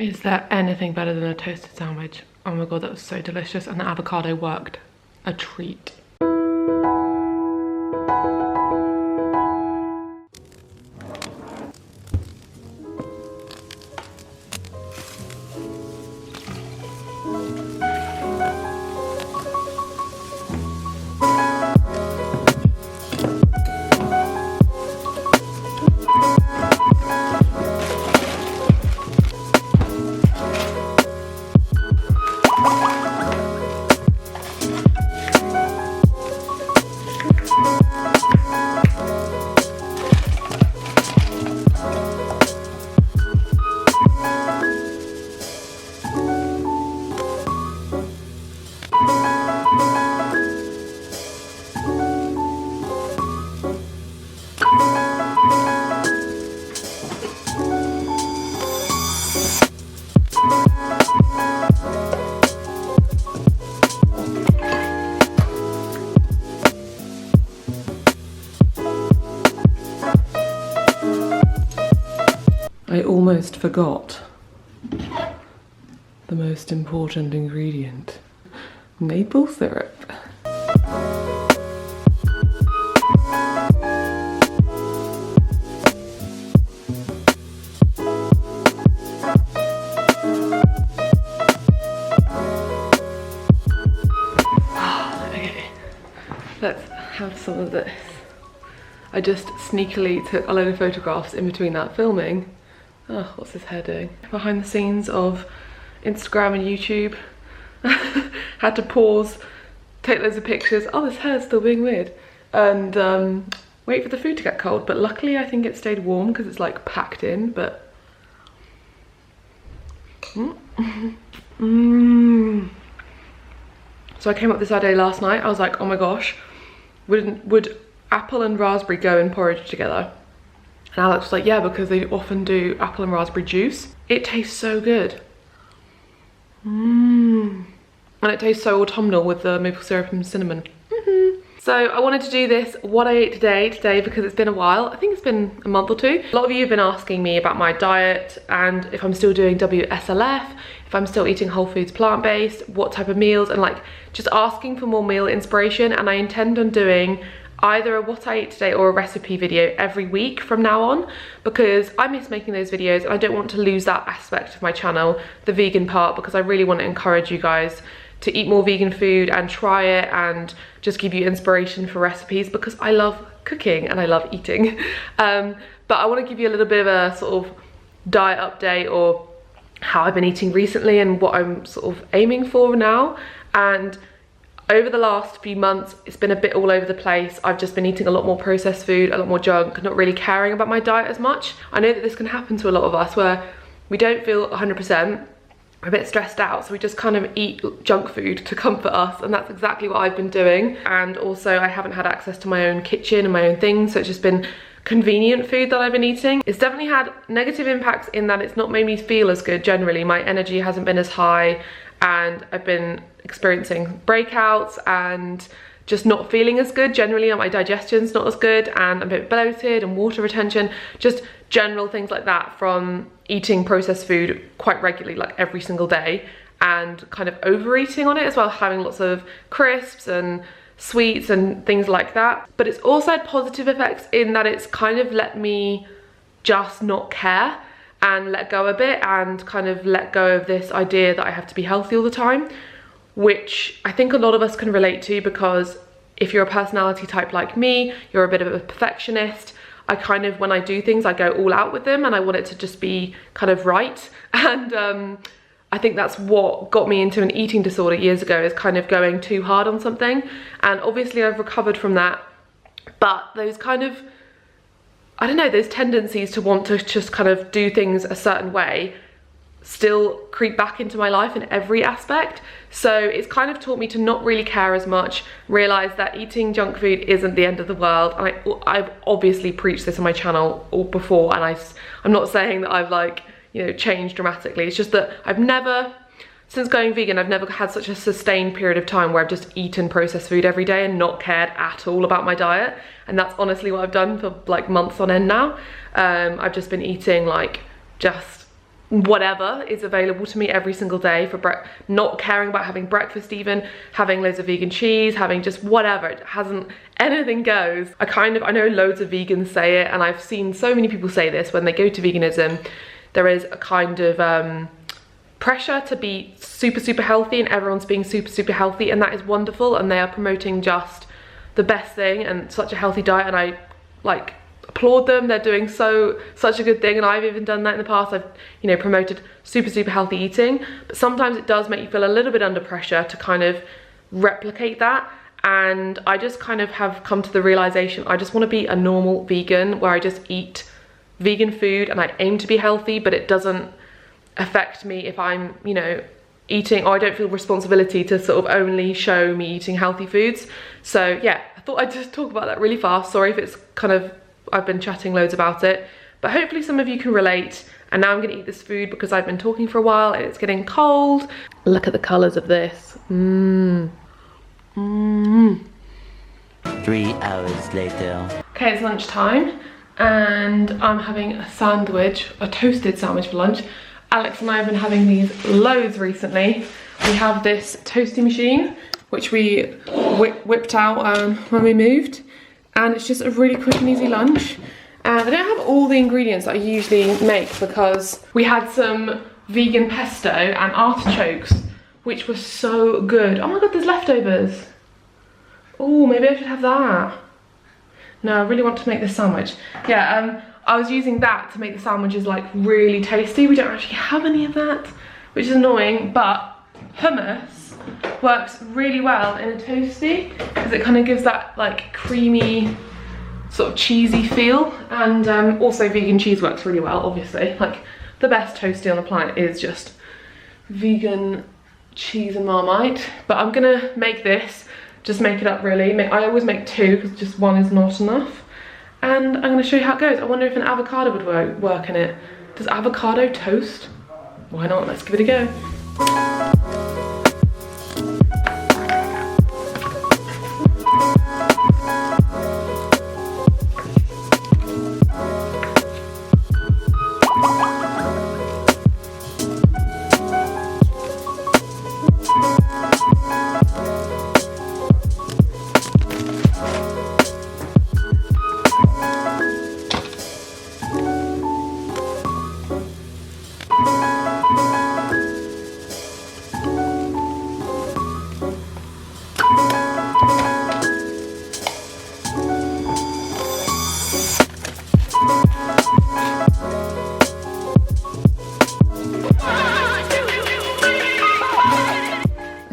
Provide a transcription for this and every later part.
Is there anything better than a toasted sandwich? Oh my god, that was so delicious, and the avocado worked. A treat. I almost forgot the most important ingredient: maple syrup. Okay, let's have some of this. I just sneakily took a load of photographs in between that filming. Oh, what's this hair doing? Behind the scenes of Instagram and YouTube. Had to pause, take loads of pictures. Oh, this hair's still being weird. And wait for the food to get cold. But luckily I think it stayed warm because it's like packed in, but... So I came up with this idea last night. I was like, oh my gosh, would apple and raspberry go in porridge together? And Alex was like, yeah, because they often do apple and raspberry juice. It tastes so good. And it tastes so autumnal with the maple syrup and cinnamon. So I wanted to do this what I ate today because it's been a while. I think it's been a month or two. A lot of you have been asking me about my diet and if I'm still doing WSLF, if I'm still eating whole foods plant-based, what type of meals, and like just asking for more meal inspiration. And I intend on doing either a what I ate today or a recipe video every week from now on, because I miss making those videos and I don't want to lose that aspect of my channel, the vegan part, because I really want to encourage you guys to eat more vegan food and try it and just give you inspiration for recipes, because I love cooking and I love eating. But I want to give you a little bit of a sort of diet update or how I've been eating recently and what I'm sort of aiming for now. And over the last few months, it's been a bit all over the place. I've just been eating a lot more processed food, a lot more junk, not really caring about my diet as much. I know that this can happen to a lot of us where we don't feel 100%, we're a bit stressed out, so we just kind of eat junk food to comfort us, and that's exactly what I've been doing. And also I haven't had access to my own kitchen and my own things, so it's just been convenient food that I've been eating. It's definitely had negative impacts in that it's not made me feel as good generally. My energy hasn't been as high, and I've been experiencing breakouts and just not feeling as good generally. My digestion's not as good and I'm a bit bloated, and water retention, just general things like that from eating processed food quite regularly, like every single day, and kind of overeating on it as well, having lots of crisps and sweets and things like that. But it's also had positive effects in that it's kind of let me just not care and let go a bit, and kind of let go of this idea that I have to be healthy all the time, which I think a lot of us can relate to, because if you're a personality type like me, you're a bit of a perfectionist. I kind of, when I do things, I go all out with them and I want it to just be kind of right. And I think that's what got me into an eating disorder years ago, is kind of going too hard on something. And obviously I've recovered from that, but those kind of, I don't know, those tendencies to want to just kind of do things a certain way still creep back into my life in every aspect. So it's kind of taught me to not really care as much, realize that eating junk food isn't the end of the world. And I've obviously preached this on my channel before, and I'm not saying that I've like, you know, changed dramatically. It's just that I've never, since going vegan, I've never had such a sustained period of time where I've just eaten processed food every day and not cared at all about my diet. And that's honestly what I've done for like months on end now. I've just been eating like just whatever is available to me every single day for not caring about having breakfast, even having loads of vegan cheese, having just whatever. It hasn't, anything goes. I know loads of vegans say it, and I've seen so many people say this when they go to veganism. There is a kind of pressure to be super healthy, and everyone's being super healthy, and that is wonderful, and they are promoting just the best thing and such a healthy diet, and I like applaud them. They're doing such a good thing, and I've even done that in the past. I've, you know, promoted super healthy eating, but sometimes it does make you feel a little bit under pressure to kind of replicate that. And I just kind of have come to the realization I just want to be a normal vegan where I just eat vegan food and I aim to be healthy, but it doesn't affect me if I'm, you know, eating, or I don't feel responsibility to sort of only show me eating healthy foods. So yeah, I thought I'd just talk about that really fast. Sorry if it's kind of, I've been chatting loads about it, but hopefully some of you can relate. And now I'm gonna eat this food because I've been talking for a while and it's getting cold. Look at the colors of this. 3 hours later. Okay, it's lunchtime and I'm having a sandwich, a toasted sandwich for lunch. Alex and I have been having these loads recently. We have this toasty machine, which we whipped out when we moved. And it's just a really quick and easy lunch. And I don't have all the ingredients that I usually make because we had some vegan pesto and artichokes, which was so good. Oh my God, there's leftovers. Oh, maybe I should have that. No, I really want to make this sandwich. Yeah, I was using that to make the sandwiches like really tasty. We don't actually have any of that, which is annoying, but hummus works really well in a toasty because it kind of gives that like creamy, sort of cheesy feel. And also vegan cheese works really well, obviously. Like the best toasty on the planet is just vegan cheese and Marmite. But I'm gonna make this, just make it up really. I always make two because just one is not enough. And I'm gonna show you how it goes. I wonder if an avocado would work in it. Does avocado toast? Why not? Let's give it a go.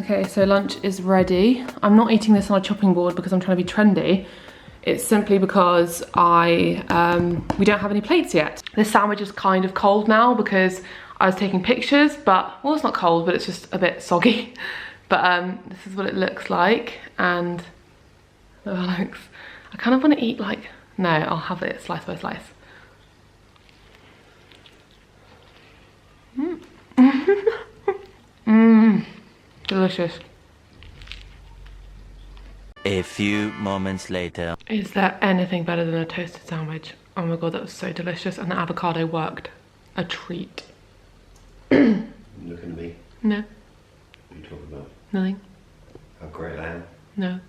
Okay, so lunch is ready. I'm not eating this on a chopping board because I'm trying to be trendy. It's simply because we don't have any plates yet. This sandwich is kind of cold now because I was taking pictures, but, well, it's not cold, but it's just a bit soggy. But this is what it looks like, and Alex, I kind of want to eat like, no, I'll have it slice by slice. Delicious. A few moments later. Is there anything better than a toasted sandwich? Oh my God, that was so delicious, and the avocado worked. A treat. Looking at me? No. What are you talking about? Nothing. How great I am? No.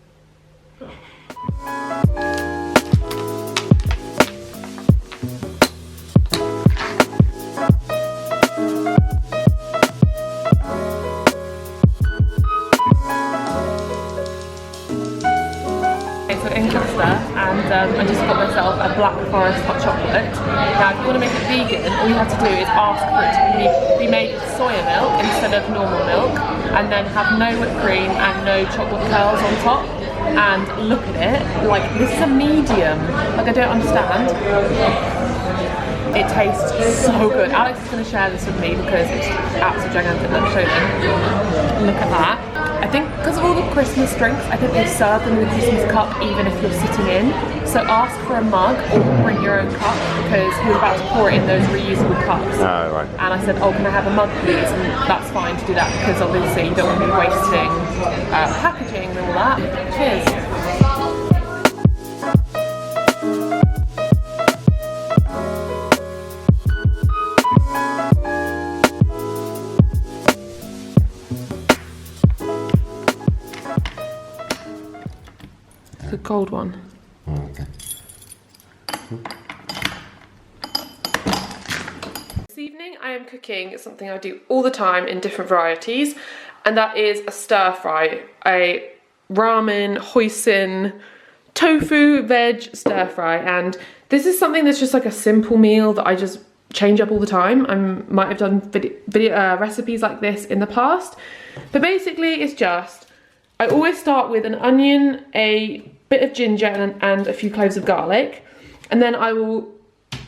And I just got myself a Black Forest hot chocolate. Now, if you want to make it vegan, all you have to do is ask for it to be made with soya milk instead of normal milk, and then have no whipped cream and no chocolate curls on top. And look at it, like this is a medium. Like, I don't understand. It tastes so good. Alex is going to share this with me because it's absolutely gigantic. Let's show them. Look at that. I think because of all the Christmas drinks, I think they serve them in a Christmas cup even if you're sitting in. So ask for a mug or bring your own cup because he was about to pour it in those reusable cups. Oh, right. And I said, oh, can I have a mug please? And that's fine to do that because obviously you don't want to be wasting packaging and all that. Cheers. gold one. Oh, okay. This evening I am cooking something I do all the time in different varieties, and that is a stir fry, a ramen, hoisin, tofu, veg stir fry. And this is something that's just like a simple meal that I just change up all the time. I might have done recipes like this in the past, but basically it's just, I always start with an onion, a bit of ginger and a few cloves of garlic, and then I will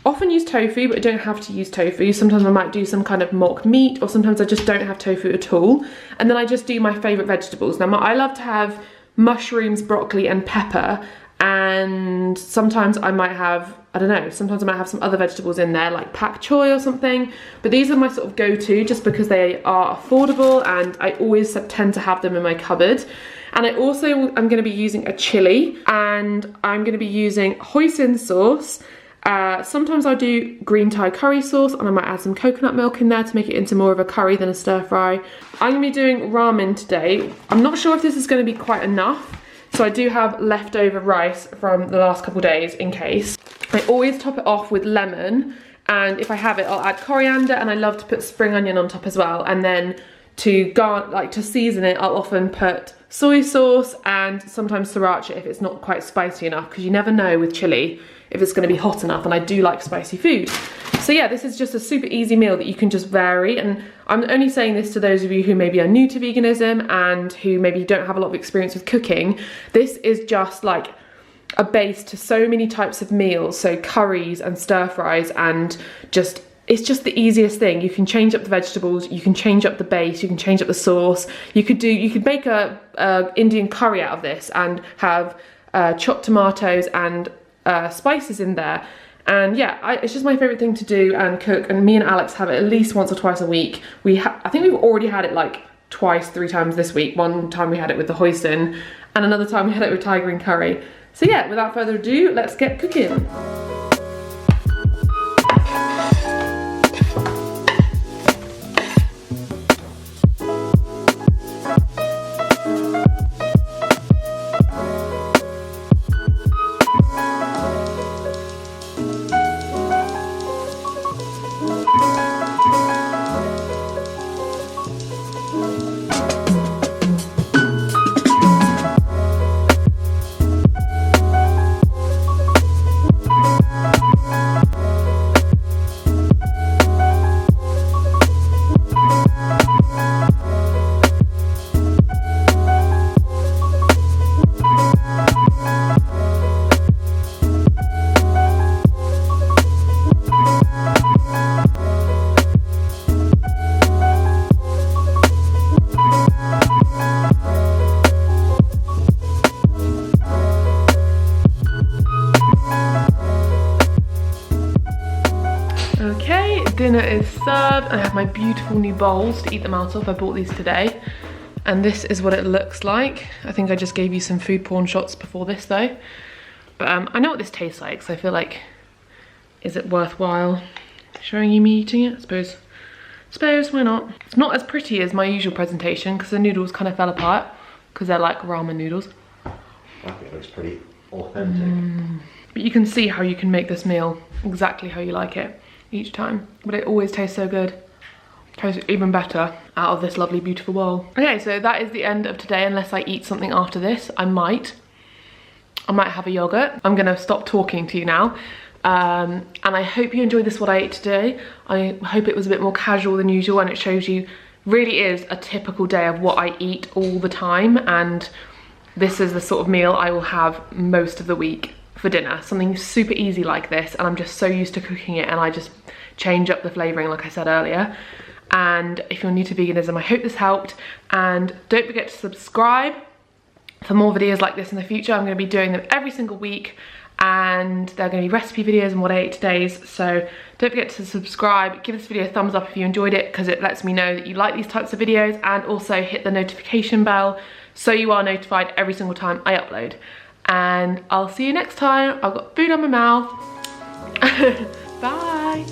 often use tofu, but I don't have to use tofu. Sometimes I might do some kind of mock meat, or sometimes I just don't have tofu at all. And then I just do my favourite vegetables. Now I love to have mushrooms, broccoli and pepper, and sometimes I might have, I don't know, sometimes I might have some other vegetables in there like pak choy or something, but these are my sort of go-to just because they are affordable and I always tend to have them in my cupboard. And I also am going to be using a chili, and I'm going to be using hoisin sauce. Sometimes I do green Thai curry sauce, and I might add some coconut milk in there to make it into more of a curry than a stir fry. I'm going to be doing ramen today. I'm not sure if this is going to be quite enough, so I do have leftover rice from the last couple days in case. I always top it off with lemon, and if I have it, I'll add coriander, and I love to put spring onion on top as well. And then to season it, I'll often put soy sauce and sometimes sriracha if it's not quite spicy enough, because you never know with chili if it's going to be hot enough, and I do like spicy food. So yeah, this is just a super easy meal that you can just vary, and I'm only saying this to those of you who maybe are new to veganism and who maybe don't have a lot of experience with cooking. This is just like a base to so many types of meals, so curries and stir fries, and just it's just the easiest thing. You can change up the vegetables, you can change up the base, you can change up the sauce. You could make a Indian curry out of this and have chopped tomatoes and spices in there. And yeah, it's just my favorite thing to do and cook. And me and Alex have it at least once or twice a week. I think we've already had it like twice, 3 times this week. One time we had it with the hoisin, and another time we had it with Thai green curry. So yeah, without further ado, let's get cooking. Okay, dinner is served. I have my beautiful new bowls to eat them out of. I bought these today, and this is what it looks like. I think I just gave you some food porn shots before this though. But I know what this tastes like, so I feel like, is it worthwhile showing you me eating it? I suppose, why not? It's not as pretty as my usual presentation because the noodles kind of fell apart because they're like ramen noodles. I think it looks pretty authentic. But you can see how you can make this meal exactly how you like it each time. But it always tastes so good. Tastes even better out of this lovely, beautiful bowl. Okay, so that is the end of today, unless I eat something after this. I might have a yogurt. I'm gonna stop talking to you now. And I hope you enjoyed this, what I ate today. I hope it was a bit more casual than usual, and it shows you really is a typical day of what I eat all the time. And this is the sort of meal I will have most of the week for dinner. Something super easy like this, and I'm just so used to cooking it, and I just change up the flavouring like I said earlier. And if you're new to veganism, I hope this helped, and don't forget to subscribe for more videos like this in the future. I'm going to be doing them every single week, and they're going to be recipe videos and what I ate today's. So don't forget to subscribe, give this video a thumbs up if you enjoyed it, because it lets me know that you like these types of videos, and also hit the notification bell so you are notified every single time I upload. And I'll see you next time. I've got food on my mouth. Bye.